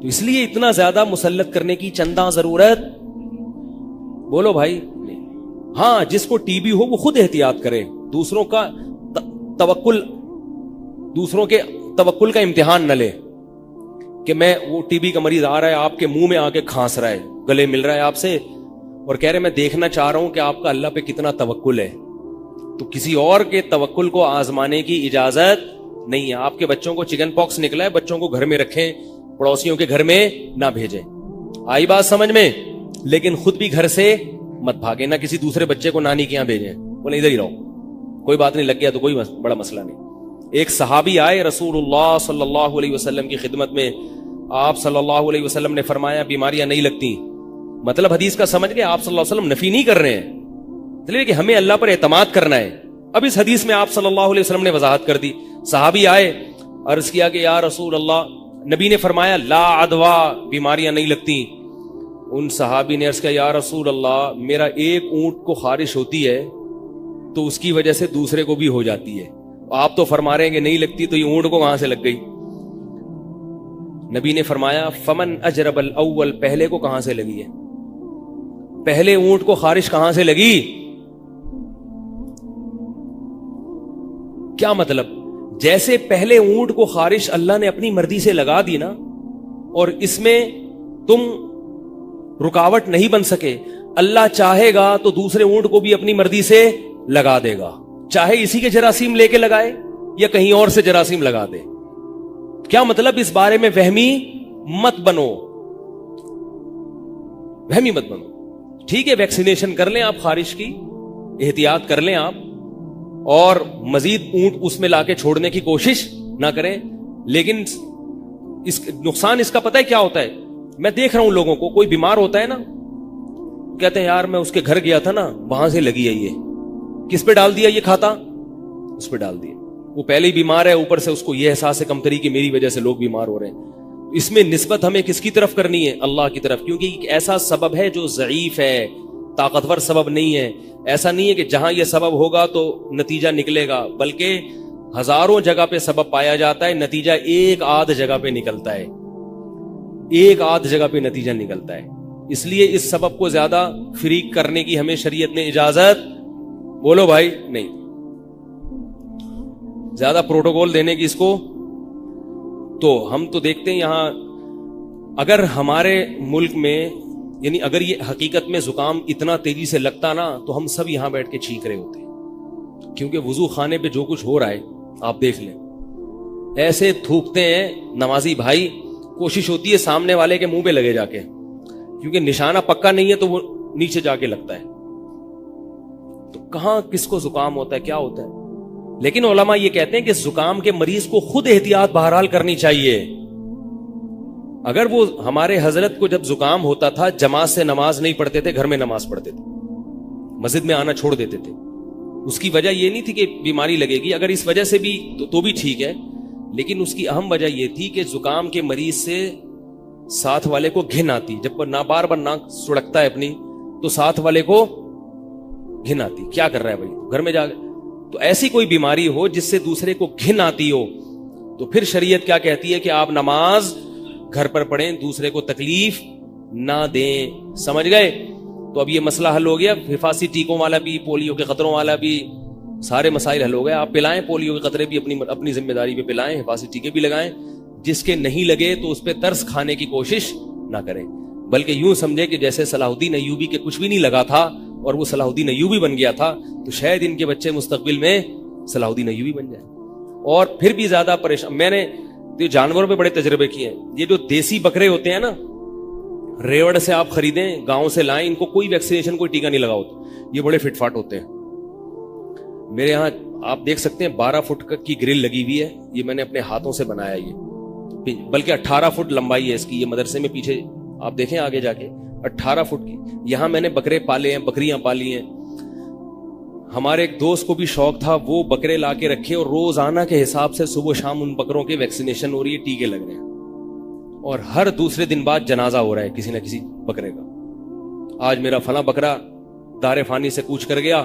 تو اس لیے اتنا زیادہ مسلط کرنے کی چندہ ضرورت بولو بھائی نہیں. ہاں جس کو ٹی بی ہو وہ خود احتیاط کرے, دوسروں کا توکل, دوسروں کے توکل کا امتحان نہ لے کہ میں وہ ٹی بی کا مریض آ رہا ہے آپ کے منہ میں آ کے کھانس رہا ہے, گلے مل رہا ہے آپ سے اور کہہ رہے میں دیکھنا چاہ رہا ہوں کہ آپ کا اللہ پہ کتنا توکل ہے, تو کسی اور کے توکل کو آزمانے کی اجازت نہیں ہے. آپ کے بچوں کو چکن پاکس نکلا ہے, بچوں کو گھر میں رکھیں, پڑوسیوں کے گھر میں نہ بھیجیں. آئی بات سمجھ میں؟ لیکن خود بھی گھر سے مت بھاگیں, نہ کسی دوسرے بچے کو نانی کے یہاں بھیجیں, بولے ادھر ہی رہو, کوئی بات نہیں, لگ گیا تو کوئی بڑا مسئلہ نہیں. ایک صحابی آئے رسول اللہ صلی اللہ علیہ وسلم کی خدمت میں, آپ صلی اللہ علیہ وسلم نے فرمایا بیماریاں نہیں لگتی. مطلب حدیث کا سمجھ گئے, آپ صلی اللہ علیہ وسلم نفی نہیں کر رہے ہیں, اس لیے کہ ہمیں اللہ پر اعتماد کرنا ہے. اب اس حدیث میں آپ صلی اللہ علیہ وسلم نے وضاحت کر دی. صحابی آئے, عرض کیا کہ یا رسول اللہ, نبی نے فرمایا لا عدوا, بیماریاں نہیں لگتی. ان صحابی نے عرض کیا یا رسول اللہ, میرا ایک اونٹ کو خارش ہوتی ہے تو اس کی وجہ سے دوسرے کو بھی ہو جاتی ہے, آپ تو فرما رہے ہیں کہ نہیں لگتی, تو یہ اونٹ کو کہاں سے لگ گئی؟ نبی نے فرمایا فمن اجرب الاول, پہلے کو کہاں سے لگی ہے؟ پہلے اونٹ کو خارش کہاں سے لگی؟ کیا مطلب؟ جیسے پہلے اونٹ کو خارش اللہ نے اپنی مرضی سے لگا دی نا, اور اس میں تم رکاوٹ نہیں بن سکے, اللہ چاہے گا تو دوسرے اونٹ کو بھی اپنی مرضی سے لگا دے گا, چاہے اسی کے جراثیم لے کے لگائے یا کہیں اور سے جراثیم لگا دے. کیا مطلب؟ اس بارے میں وہمی مت بنو, وہمی مت بنو. ٹھیک ہے ویکسینیشن کر لیں آپ خارش کی, احتیاط کر لیں آپ, اور مزید اونٹ اس میں لا کے چھوڑنے کی کوشش نہ کریں, لیکن اس نقصان اس کا پتہ ہے کیا ہوتا ہے؟ میں دیکھ رہا ہوں لوگوں کو, کوئی بیمار ہوتا ہے نا, کہتے ہیں یار میں اس کے گھر گیا تھا نا, وہاں سے لگی ہے. یہ کس پہ ڈال دیا یہ کھاتا؟ اس پہ ڈال دیا. وہ پہلے ہی بیمار ہے, اوپر سے اس کو یہ احساس ہے کمتری کہ میری وجہ سے لوگ بیمار ہو رہے ہیں. اس میں نسبت ہمیں کس کی طرف کرنی ہے؟ اللہ کی طرف, کیونکہ ایک ایسا سبب ہے جو ضعیف ہے, طاقتور سبب نہیں ہے. ایسا نہیں ہے کہ جہاں یہ سبب ہوگا تو نتیجہ نکلے گا, بلکہ ہزاروں جگہ پہ سبب پایا جاتا ہے, نتیجہ ایک آدھ جگہ پہ نکلتا ہے, ایک آدھ جگہ پہ نتیجہ نکلتا ہے. اس لیے اس سبب کو زیادہ فریق کرنے کی ہمیں شریعت نے اجازت, بولو بھائی, نہیں, زیادہ پروٹوکول دینے کی اس کو. تو ہم تو دیکھتے ہیں یہاں, اگر ہمارے ملک میں یعنی اگر یہ حقیقت میں زکام اتنا تیزی سے لگتا نا تو ہم سب یہاں بیٹھ کے چھینک رہے ہوتے ہیں, کیونکہ وضو خانے پہ جو کچھ ہو رہا ہے آپ دیکھ لیں, ایسے تھوکتے ہیں نمازی بھائی, کوشش ہوتی ہے سامنے والے کے منہ پہ لگے جا کے, کیونکہ نشانہ پکا نہیں ہے تو وہ نیچے جا کے لگتا ہے. تو کہاں کس کو زکام ہوتا ہے, کیا ہوتا ہے؟ لیکن علماء یہ کہتے ہیں کہ زکام کے مریض کو خود احتیاط بہرحال کرنی چاہیے. اگر وہ ہمارے حضرت کو جب زکام ہوتا تھا جماعت سے نماز نہیں پڑھتے تھے, گھر میں نماز پڑھتے تھے, مسجد میں آنا چھوڑ دیتے تھے. اس کی وجہ یہ نہیں تھی کہ بیماری لگے گی, اگر اس وجہ سے بھی تو بھی ٹھیک ہے, لیکن اس کی اہم وجہ یہ تھی کہ زکام کے مریض سے ساتھ والے کو گھن آتی. جب بار بار ناک سڑکتا ہے اپنی تو ساتھ والے کو گھن آتی, کیا کر رہا ہے بھائی گھر میں جا کے. تو ایسی کوئی بیماری ہو جس سے دوسرے کو گھن آتی ہو, تو پھر شریعت کیا کہتی ہے کہ آپ نماز گھر پر پڑھیں, دوسرے کو تکلیف نہ دیں. سمجھ گئے؟ تو اب یہ مسئلہ حل ہو گیا. حفاظتی ٹیکوں والا بھی, پولیو کے قطروں والا بھی, سارے مسائل حل ہو گئے. آپ پلائیں پولیو کے قطرے بھی اپنی ذمہ داری پہ پلائیں, حفاظتی ٹیکے بھی لگائیں. جس کے نہیں لگے تو اس پہ ترس کھانے کی کوشش نہ کریں, بلکہ یوں سمجھے کہ جیسے صلاح الدین ایوبی کے کچھ بھی نہیں لگا تھا اور وہ صلاح الدین ایوبی بن گیا تھا, تو شاید ان کے بچے مستقبل میں صلاح الدین ایوبی بن جائیں. اور پھر بھی زیادہ پریشان. میں نے جانوروں پہ بڑے تجربے کیے ہیں. یہ جو دیسی بکرے ہوتے ہیں نا, ریوڑ سے آپ خریدیں, گاؤں سے لائیں, ان کو کوئی ویکسینیشن کوئی ٹیکا نہیں لگا ہوتا, یہ بڑے فٹ فاٹ ہوتے ہیں. میرے یہاں آپ دیکھ سکتے ہیں 12 فٹ کی گرل لگی ہوئی ہے, یہ میں نے اپنے ہاتھوں سے بنایا, یہ بلکہ 18 فٹ لمبائی ہے اس کی. یہ مدرسے میں پیچھے آپ دیکھیں آگے جا کے 18 فٹ کی. یہاں میں نے بکرے پالے ہیں, بکریاں پالی ہیں. ہمارے ایک دوست کو بھی شوق تھا, وہ بکرے لا کے رکھے اور روزانہ کے حساب سے صبح شام ان بکروں کے ویکسینیشن ہو رہی ہے, ٹیکے لگ رہے ہیں, اور ہر دوسرے دن بعد جنازہ ہو رہا ہے کسی نہ کسی بکرے کا. آج میرا فلاں بکرا دار فانی سے کوچ کر گیا,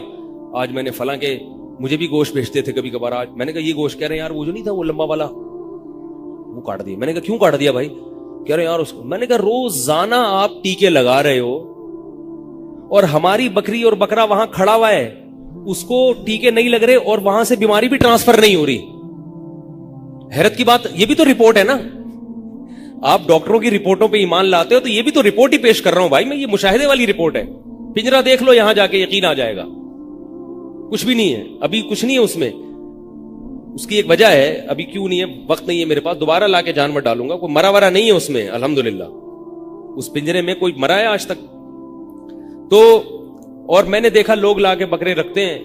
آج میں نے فلاں کے, مجھے بھی گوشت بھیجتے تھے کبھی کبھار, آج میں نے کہا یہ گوشت کہہ رہے ہیں یار وہ جو نہیں تھا وہ لمبا والا, وہ کاٹ دیا. میں نے کہا کیوں کاٹ دیا بھائی؟ کہہ رہے یار اس کو, میں نے کہا روزانہ آپ ٹیکے لگا رہے ہو اور ہماری بکری اور بکرا وہاں کھڑا ہوا ہے, اس کو ٹیکے نہیں لگ رہے اور وہاں سے بیماری بھی ٹرانسفر نہیں ہو رہی. حیرت کی بات, یہ بھی تو رپورٹ ہے نا. آپ ڈاکٹروں کی رپورٹوں پہ ایمان لاتے ہو تو یہ بھی تو رپورٹ ہی پیش کر رہا ہوں بھائی میں, یہ مشاہدے والی رپورٹ ہے. پنجرا دیکھ لو یہاں جا کے, یقین آ جائے گا. کچھ بھی نہیں ہے, ابھی کچھ نہیں ہے اس میں. اس کی ایک وجہ ہے, ابھی کیوں نہیں ہے, وقت نہیں ہے میرے پاس, دوبارہ لا کے جانور ڈالوں گا. کوئی مرا ورا نہیں ہے اس میں الحمدللہ, اس پنجرے میں کوئی مرا ہے آج تک تو. اور میں نے دیکھا لوگ لا کے بکرے رکھتے ہیں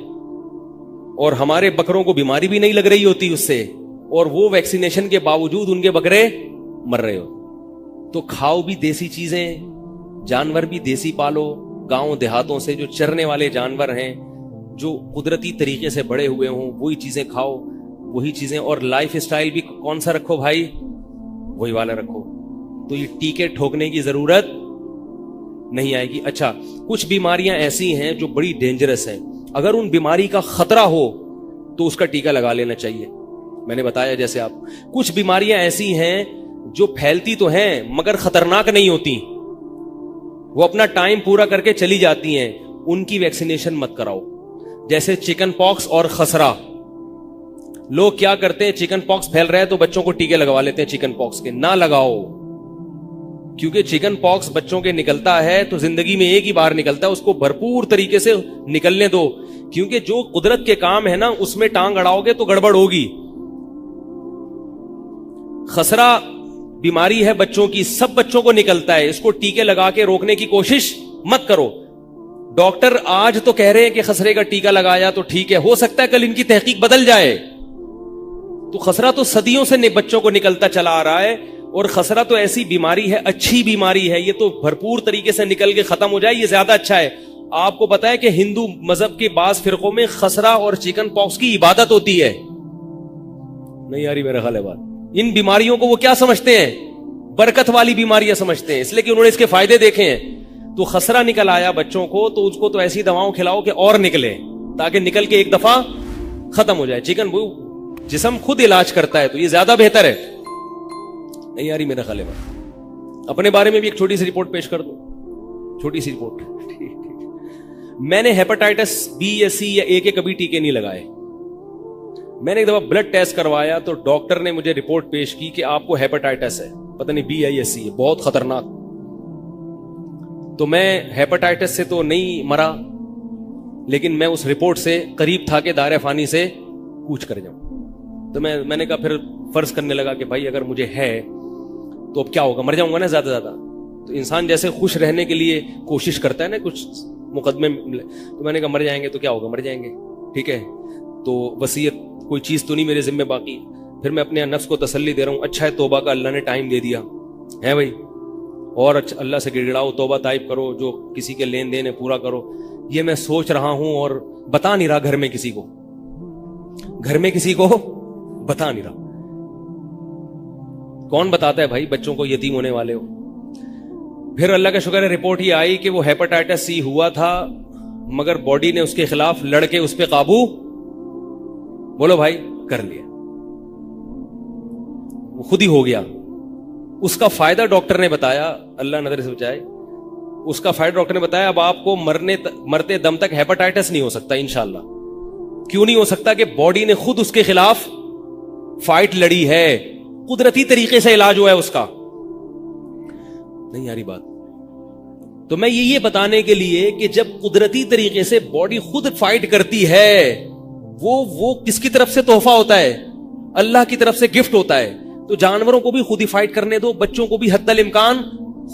اور ہمارے بکروں کو بیماری بھی نہیں لگ رہی ہوتی اس سے, اور وہ ویکسینیشن کے باوجود ان کے بکرے مر رہے ہو. تو کھاؤ بھی دیسی چیزیں, جانور بھی دیسی پالو. گاؤں دیہاتوں سے جو چرنے والے جانور ہیں, جو قدرتی طریقے سے بڑے ہوئے ہوں, وہی چیزیں کھاؤ, وہی چیزیں. اور لائف اسٹائل بھی کون سا رکھو بھائی, وہی والا رکھو. تو یہ ٹیکے ٹھوکنے کی ضرورت نہیں آئے گی. اچھا, کچھ بیماریاں ایسی ہیں جو بڑی ڈینجرس ہیں, اگر ان بیماری کا خطرہ ہو تو اس کا ٹیکہ لگا لینا چاہیے. میں نے بتایا جیسے آپ, کچھ بیماریاں ایسی ہیں جو پھیلتی تو ہیں مگر خطرناک نہیں ہوتی, وہ اپنا ٹائم پورا کر کے چلی جاتی ہیں, ان کی ویکسینیشن مت کراؤ. جیسے چکن پاکس اور خسرہ. لوگ کیا کرتے ہیں, چکن پاکس پھیل رہا ہے تو بچوں کو ٹیکے لگوا لیتے ہیں چکن پاکس کے. نہ لگاؤ, کیونکہ چکن پاکس بچوں کے نکلتا ہے تو زندگی میں ایک ہی بار نکلتا ہے, اس کو بھرپور طریقے سے نکلنے دو. کیونکہ جو قدرت کے کام ہے نا اس میں ٹانگ اڑاؤ گے تو گڑبڑ ہوگی. خسرہ بیماری ہے بچوں کی, سب بچوں کو نکلتا ہے, اس کو ٹیکے لگا کے روکنے کی کوشش مت کرو. ڈاکٹر آج تو کہہ رہے ہیں کہ خسرے کا ٹیکہ لگایا تو ٹھیک ہے, ہو سکتا ہے کل ان کی تحقیق بدل جائے. تو خسرہ تو صدیوں سے بچوں کو نکلتا چلا آ رہا ہے, اور خسرہ تو ایسی بیماری ہے, اچھی بیماری ہے, یہ تو بھرپور طریقے سے نکل کے ختم ہو جائے, یہ زیادہ اچھا ہے. آپ کو پتا ہے کہ ہندو مذہب کے بعض فرقوں میں خسرہ اور چکن پاکس کی عبادت ہوتی ہے. نہیں آ رہی میرا خیال ہے بات. ان بیماریوں کو وہ کیا سمجھتے ہیں, برکت والی بیماریاں سمجھتے ہیں, اس لیے کہ انہوں نے اس کے فائدے دیکھے ہیں. تو خسرہ نکل آیا بچوں کو تو اس کو تو ایسی دواؤں کھلاؤ کہ اور نکلے, تاکہ نکل کے ایک دفعہ ختم ہو جائے. چکن جسم خود علاج کرتا ہے تو یہ زیادہ بہتر ہے. نہیں آ رہی میرا خیال ہے بات. اپنے بارے میں بھی ایک چھوٹی سی رپورٹ پیش کر دو, چھوٹی سی رپورٹ. میں نے ہیپاٹائٹس بی یا سی یا اے کے کبھی ٹیکے نہیں لگائے. میں نے ایک دفعہ بلڈ ٹیسٹ کروایا تو ڈاکٹر نے مجھے رپورٹ پیش کی کہ آپ کو ہیپاٹائٹس ہے, پتہ نہیں بی یا سی ہے, بہت خطرناک. تو میں ہیپاٹائٹس سے تو نہیں مرا, لیکن میں اس رپورٹ سے قریب تھا کہ دائرہ فانی سے کوچ کر جاؤں. تو میں نے کہا, پھر فرض کرنے لگا کہ بھائی اگر مجھے ہے تو اب کیا ہوگا, مر جاؤں گا نا زیادہ زیادہ. تو انسان جیسے خوش رہنے کے لیے کوشش کرتا ہے نا کچھ مقدمے, تو میں نے کہا مر جائیں گے تو کیا ہوگا, مر جائیں گے, ٹھیک ہے. تو وصیت کوئی چیز تو نہیں میرے ذمہ باقی. پھر میں اپنے نفس کو تسلی دے رہا ہوں, اچھا ہے توبہ کا اللہ نے ٹائم دے دیا ہے بھائی, اور اچھا اللہ سے گڑگڑاؤ, توبہ طائب کرو, جو کسی کے لین دین ہے پورا کرو. یہ میں سوچ رہا ہوں اور بتا نہیں رہا گھر میں کسی کو, گھر میں کسی کو بتا نہیں رہا. کون بتاتا ہے بھائی, بچوں کو یتیم ہونے والے ہو. پھر اللہ کا شکر ہے رپورٹ ہی آئی کہ وہ ہیپاٹائٹس سی ہوا تھا, مگر باڈی نے اس کے خلاف لڑ کے اس پہ قابو, بولو بھائی, کر لیا. وہ خود ہی ہو گیا. اس کا فائدہ ڈاکٹر نے بتایا, اللہ نظر سے بچائے, اس کا فائدہ ڈاکٹر نے بتایا اب آپ کو مرتے دم تک ہیپاٹائٹس نہیں ہو سکتا انشاءاللہ. کیوں نہیں ہو سکتا؟ کہ باڈی نے خود اس کے خلاف فائٹ لڑی ہے, قدرتی طریقے سے علاج ہوا ہے اس کا. نہیں یاری بات. تو میں یہ بتانے کے لیے کہ جب قدرتی طریقے سے باڈی خود فائٹ کرتی ہے, وہ کس کی طرف سے تحفہ ہوتا ہے؟ اللہ کی طرف سے گفٹ ہوتا ہے. تو جانوروں کو بھی خود ہی فائٹ کرنے دو, بچوں کو بھی حد الامکان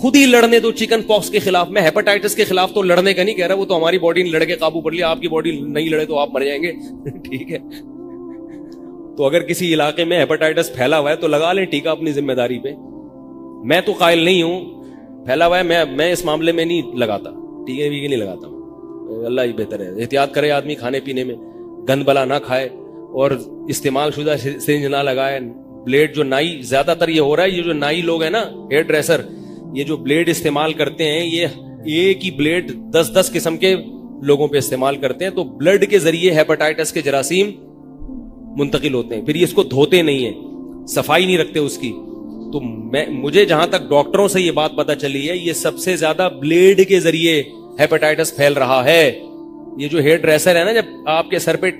خود ہی لڑنے دو چکن پاکس کے خلاف. میں ہیپاٹائٹس کے خلاف تو لڑنے کا نہیں کہہ رہا, وہ تو ہماری باڈی نے لڑ کے قابو کر لیا, آپ کی باڈی نہیں لڑے تو آپ مر جائیں گے. ٹھیک ہے, تو اگر کسی علاقے میں ہیپاٹائٹس پھیلا ہوا ہے تو لگا لیں ٹیکہ اپنی ذمہ داری پہ. میں تو قائل نہیں ہوں, پھیلا ہوا ہے, میں اس معاملے میں نہیں لگاتا, ٹیکے ویکے نہیں لگاتا ہوں. اللہ ہی بہتر ہے. احتیاط کرے آدمی کھانے پینے میں, گند بلا نہ کھائے, اور استعمال شدہ سرنج نہ لگائے. بلیڈ جو نائی, زیادہ تر یہ ہو رہا ہے, یہ جو نائی لوگ ہیں نا, ہیئر ڈریسر, یہ جو بلیڈ استعمال کرتے ہیں, یہ ایک ہی بلیڈ 10 قسم کے لوگوں پہ استعمال کرتے ہیں. تو بلڈ کے ذریعے ہیپاٹائٹس کے جراثیم منتقل ہوتے ہیں. پھر یہ اس کو دھوتے نہیں ہیں, صفائی نہیں رکھتے اس کی, تو مجھے جہاں تک ڈاکٹروں سے یہ بات پتا چلی ہے، یہ سب سے زیادہ بلیڈ کے ذریعے ہیپاٹائٹس پھیل رہا ہے. یہ جو ہیئر ڈریسر ہے نا، جب آپ کے سر پہ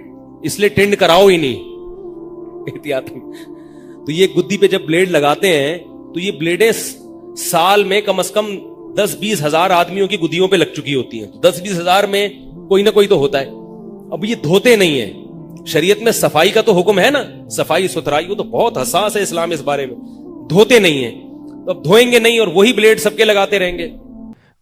اس لیے ٹینڈ کراؤ ہی نہیں احتیاط، تو یہ گدی پہ جب بلیڈ لگاتے ہیں تو یہ بلیڈیں سال میں کم از کم 10-20 ہزار آدمیوں کی گدیوں پہ لگ چکی ہوتی ہیں. 10-20 ہزار میں کوئی نہ کوئی تو ہوتا ہے. اب یہ دھوتے نہیں ہیں. شریعت میں صفائی کا تو حکم ہے نا، صفائی ستھرائی، وہ تو بہت حساس ہے اسلام اس بارے میں. دھوتے نہیں ہیں، تو اب دھوئیں گے نہیں اور وہی بلیڈ سب کے لگاتے رہیں گے.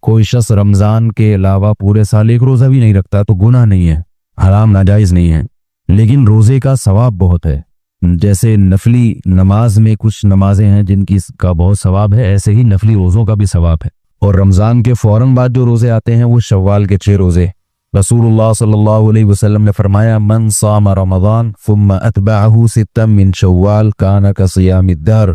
کوئی شخص رمضان کے علاوہ پورے سال ایک روزہ بھی نہیں رکھتا تو گناہ نہیں ہے، حرام ناجائز نہیں ہے، لیکن روزے کا ثواب بہت ہے. جیسے نفلی نماز میں کچھ نمازیں ہیں جن کی کا بہت ثواب ہے، ایسے ہی نفلی روزوں کا بھی ثواب ہے. اور رمضان کے فوراً بعد جو روزے آتے ہیں وہ شوال کے 6 روزے. رسول اللہ صلی اللہ علیہ وسلم نے فرمایا، من صام رمضان ثم اتبعہ ستا من شوال کان کصیام الدہر.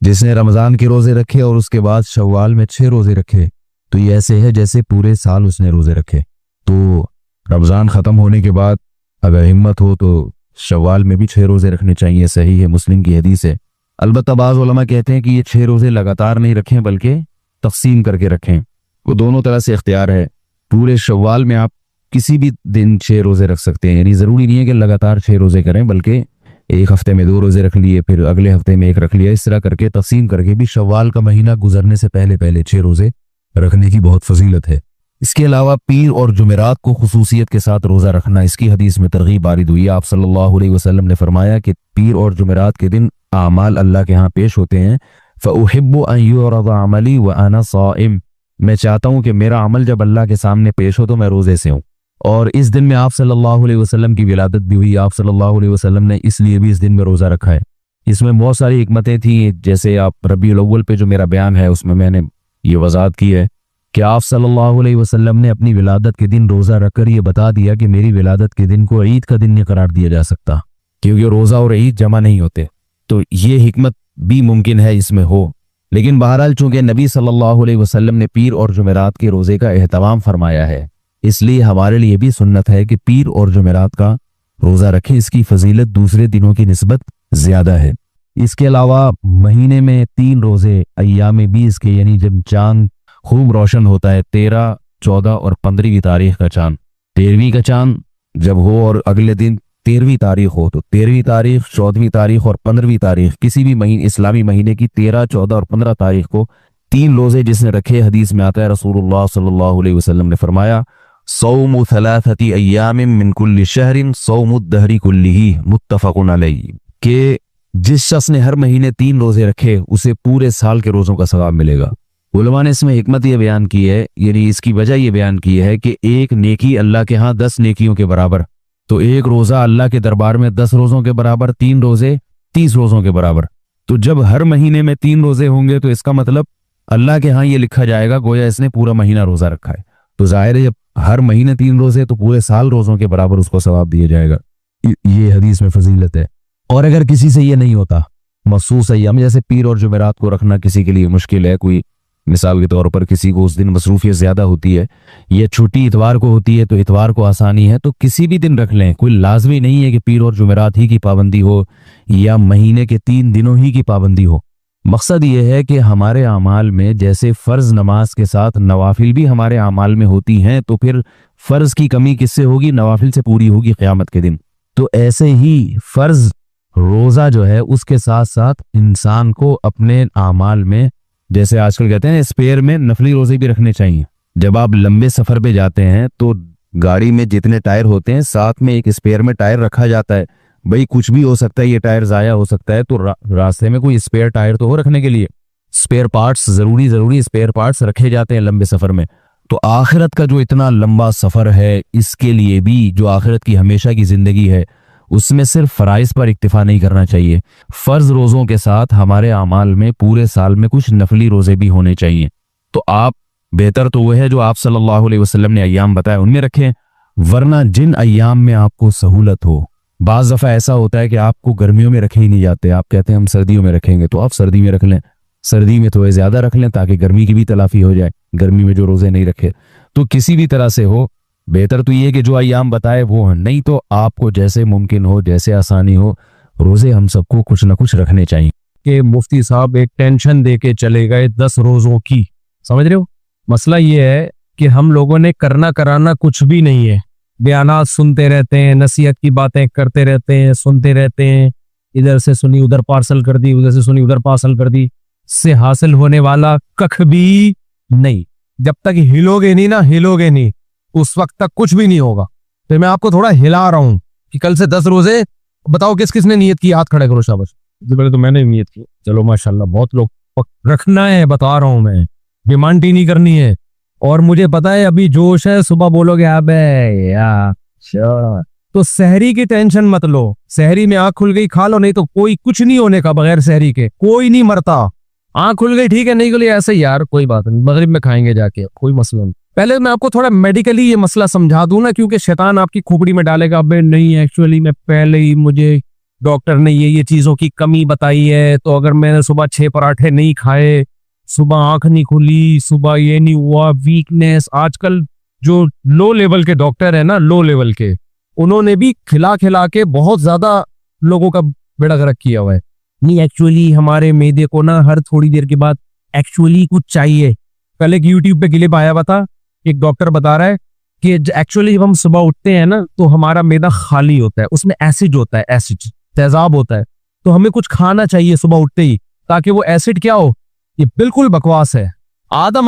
جس نے رمضان کے روزے رکھے اور اس کے بعد شوال میں 6 روزے رکھے تو یہ ایسے ہے جیسے پورے سال اس نے روزے رکھے. تو رمضان ختم ہونے کے بعد اگر ہمت ہو تو شوال میں بھی 6 روزے رکھنے چاہیے. صحیح ہے، مسلم کی حدیث ہے. البتہ بعض علماء کہتے ہیں کہ یہ 6 روزے لگاتار نہیں رکھیں بلکہ تقسیم کر کے رکھیں. وہ دونوں طرح سے اختیار ہے. پورے شوال میں آپ کسی بھی دن 6 روزے رکھ سکتے ہیں، یعنی ضروری نہیں ہے کہ لگاتار 6 روزے کریں، بلکہ ایک ہفتے میں 2 روزے رکھ لیے، پھر اگلے ہفتے میں 1 رکھ لیا. اس طرح کر کے تقسیم کر کے بھی شوال کا مہینہ گزرنے سے پہلے 6 روزے رکھنے کی بہت فضیلت ہے. اس کے علاوہ پیر اور جمعرات کو خصوصیت کے ساتھ روزہ رکھنا، اس کی حدیث میں ترغیب وارد ہوئی. آپ صلی اللہ علیہ وسلم نے فرمایا کہ پیر اور جمعرات کے دن اعمال اللہ کے ہاں پیش ہوتے ہیں. فَأُحِبُّ أَن يُعْرَضَ عَمَلِي وَأَنَا صَائِمٌ. میں چاہتا ہوں کہ میرا عمل جب اللہ کے سامنے پیش ہو تو میں روزے سے ہوں. اور اس دن میں آپ صلی اللہ علیہ وسلم کی ولادت بھی ہوئی. آپ صلی اللہ علیہ وسلم نے اس لیے بھی اس دن میں روزہ رکھا ہے. اس میں بہت ساری حکمتیں تھیں، جیسے آپ ربیع الاول پہ جو میرا بیان ہے اس میں نے یہ وضاحت کی ہے کہ آپ صلی اللہ علیہ وسلم نے اپنی ولادت کے دن روزہ رکھ کر یہ بتا دیا کہ میری ولادت کے دن کو عید کا دن نہیں قرار دیا جا سکتا، کیونکہ روزہ اور عید جمع نہیں ہوتے. تو یہ حکمت بھی ممکن ہے اس میں ہو. لیکن بہرحال چونکہ نبی صلی اللہ علیہ وسلم نے پیر اور جمعرات کے روزے کا اہتمام فرمایا ہے، اس لیے ہمارے لیے بھی سنت ہے کہ پیر اور جمعرات کا روزہ رکھیں. اس کی فضیلت دوسرے دنوں کی نسبت زیادہ ہے. اس کے علاوہ مہینے میں 3 روزے ایام 20 کے، یعنی جب چاند خوب روشن ہوتا ہے، 13، 14 اور 15ویں تاریخ کا چاند، 13ویں کا چاند جب ہو اور اگلے دن 13ویں تاریخ ہو تو 13ویں تاریخ، 14ویں تاریخ اور 15ویں تاریخ، کسی بھی اسلامی مہینے کی 13، 14 اور 15 تاریخ کو 3 روزے جس نے رکھے، حدیث میں آتا ہے رسول اللہ صلی اللہ علیہ وسلم نے فرمایا، صوم 3 ایام من کل شہر صوم الدہر کلہ، متفق علیہ. کہ جس شخص نے ہر مہینے 3 روزے رکھے اسے پورے سال کے روزوں کا ثواب ملے گا. علماء نے اس میں حکمت یہ بیان کی ہے، یعنی اس کی وجہ یہ بیان کی ہے کہ ایک نیکی اللہ کے ہاں 10 نیکیوں کے برابر. تو ایک روزہ اللہ کے دربار میں 10 روزوں کے برابر، 3 روزے 30 روزوں کے برابر. تو جب ہر مہینے میں 3 روزے ہوں گے تو اس کا مطلب اللہ کے ہاں یہ لکھا جائے گا گویا اس نے پورا مہینہ روزہ رکھا ہے. تو ظاہر ہے جب ہر مہینے 3 روزے تو پورے سال روزوں کے برابر اس کو ثواب دیا جائے گا. یہ حدیث میں فضیلت ہے. اور اگر کسی سے یہ نہیں ہوتا، مخصوص ایام جیسے پیر اور جمعرات کو رکھنا کسی کے لیے مشکل ہے، کوئی مثال کے طور پر کسی کو اس دن مصروفیت زیادہ ہوتی ہے یا چھٹی اتوار کو ہوتی ہے تو اتوار کو آسانی ہے تو کسی بھی دن رکھ لیں. کوئی لازمی نہیں ہے کہ پیر اور جمعرات ہی کی پابندی ہو یا مہینے کے 3 دنوں ہی کی پابندی ہو. مقصد یہ ہے کہ ہمارے اعمال میں جیسے فرض نماز کے ساتھ نوافل بھی ہمارے اعمال میں ہوتی ہیں، تو پھر فرض کی کمی کس سے ہوگی؟ نوافل سے پوری ہوگی قیامت کے دن. تو ایسے ہی فرض روزہ جو ہے اس کے ساتھ ساتھ انسان کو اپنے اعمال میں، جیسے آج کل کہتے ہیں اسپیئر میں نفلی روزے بھی رکھنے چاہیے. جب آپ لمبے سفر پہ جاتے ہیں تو گاڑی میں جتنے ٹائر ہوتے ہیں ساتھ میں ایک اسپیئر میں ٹائر رکھا جاتا ہے. بھئی کچھ بھی ہو سکتا ہے، یہ ٹائر ضائع ہو سکتا ہے، تو راستے میں کوئی اسپیئر ٹائر تو ہو رکھنے کے لیے. اسپیئر پارٹس ضروری اسپیئر پارٹس رکھے جاتے ہیں لمبے سفر میں. تو آخرت کا جو اتنا لمبا سفر ہے اس کے لیے بھی، جو آخرت کی ہمیشہ کی زندگی ہے، اس میں صرف فرائض پر اکتفا نہیں کرنا چاہیے. فرض روزوں کے ساتھ ہمارے اعمال میں پورے سال میں کچھ نفلی روزے بھی ہونے چاہیے. تو آپ بہتر تو وہ ہے جو آپ صلی اللہ علیہ وسلم نے ایام بتائے ان میں رکھیں، ورنہ جن ایام میں آپ کو سہولت ہو. بعض دفعہ ایسا ہوتا ہے کہ آپ کو گرمیوں میں رکھے ہی نہیں جاتے، آپ کہتے ہیں ہم سردیوں میں رکھیں گے، تو آپ سردی میں رکھ لیں. سردی میں تھوڑے زیادہ رکھ لیں تاکہ گرمی کی بھی تلافی ہو جائے، گرمی میں جو روزے نہیں رکھے. تو کسی بھی طرح سے ہو، بہتر تو یہ کہ جو ایام بتائے وہ ہیں. نہیں تو آپ کو جیسے ممکن ہو، جیسے آسانی ہو، روزے ہم سب کو کچھ نہ کچھ رکھنے چاہیے. کہ مفتی صاحب ایک ٹینشن دے کے چلے گئے 10 روزوں کی. سمجھ رہے ہو؟ مسئلہ یہ ہے کہ ہم لوگوں نے کرنا کرانا کچھ بھی نہیں ہے. بیانات سنتے رہتے ہیں, نصیحت کی باتیں کرتے رہتے ہیں, سنتے رہتے ہیں, ادھر سے سنی ادھر پارسل کر دی, ادھر سے سنی ادھر پارسل کر دی, سے حاصل ہونے والا کخ بھی نہیں. جب تک ہلو گے نہیں اس وقت تک کچھ بھی نہیں ہوگا. تو میں آپ کو تھوڑا ہلا رہا ہوں کہ کل سے 10 روزے بتاؤ کس کس نے نیت کی, ہاتھ کھڑے کرو. شاباش. پہلے تو میں نے نیت کی. چلو ماشاءاللہ بہت لوگ رکھنا ہے, بتا رہا ہوں میں, ڈیمانڈ ہی نہیں کرنی ہے. اور مجھے پتا ہے ابھی جوش ہے, صبح بولو گے ابے یار تو سحری کی ٹینشن مت لو. سحری میں آنکھ کھل گئی کھا لو, نہیں تو کوئی کچھ نہیں ہونے کا بغیر سحری کے, کوئی نہیں مرتا. آنکھ کھل گئی ٹھیک ہے, نہیں کھلی ایسے یار کوئی بات نہیں, مغرب میں کھائیں گے جا کے, کوئی مسئلہ نہیں. پہلے میں آپ کو تھوڑا میڈیکلی یہ مسئلہ سمجھا دوں نا, کیونکہ شیطان آپ کی کھوپڑی میں ڈالے گا ابے نہیں ایکچولی میں پہلے ہی مجھے ڈاکٹر نے یہ چیزوں کی کمی بتائی ہے, تو اگر میں نے صبح 6 پراٹھے نہیں کھائے, صبح آنکھ نہیں کھلی, صبح یہ نہیں ہوا, ویکنیس. آج کل جو لو لیول کے ڈاکٹر ہیں نا, لو لیول کے, انہوں نے بھی کھلا کے بہت زیادہ لوگوں کا بیڑا غرق کیا ہوا ہے. نہیں ایکچولی ہمارے معدے کو نا ہر تھوڑی دیر کے بعد ایکچولی کچھ چاہیے. کل ایک یوٹیوب پہ کلپ آیا ہوا تھا, ایک ڈاکٹر بتا رہا ہے کہ ایکچولی جب ہم صبح اٹھتے ہیں نا تو ہمارا معدہ خالی ہوتا ہے, اس میں ایسڈ ہوتا ہے, ایسڈ تیزاب ہوتا ہے, تو ہمیں کچھ کھانا چاہیے صبح اٹھتے ہی تاکہ وہ ایسڈ کیا ہو. یہ بالکل بکواس ہے. آدم